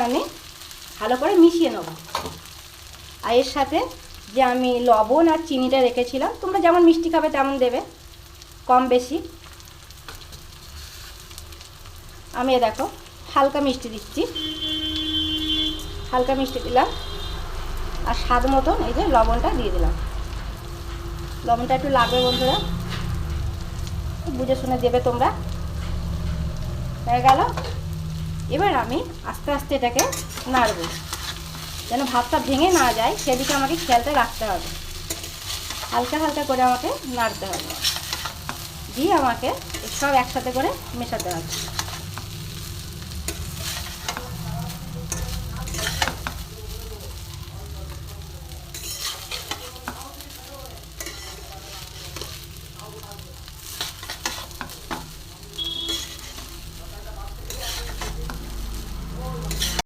আমি ভালো করে মিশিয়ে নেব। আর এর সাথে যে আমি লবণ আর চিনিটা রেখেছিলাম, তোমরা যেমন মিষ্টি খাবে তেমন দেবে, কম বেশি। আমি দেখো হালকা মিষ্টি দিচ্ছি, হালকা মিষ্টি দিলাম। আর স্বাদ মতন এই যে লবণটা দিয়ে দিলাম। লবণটা একটু লাগবে বন্ধুরা, বুঝে শুনে দেবে তোমরা। হয়ে গেল। এবার আমি আস্তে আস্তে এটাকে নাড়ব, যেন ভাতটা ভেঙে না যায় সেদিকে আমাকে খেয়ালটা রাখতে হবে। হালকা হালকা করে আমাকে নাড়তে হবে, দিয়ে আমাকে সব একসাথে করে মেশাতে হবে।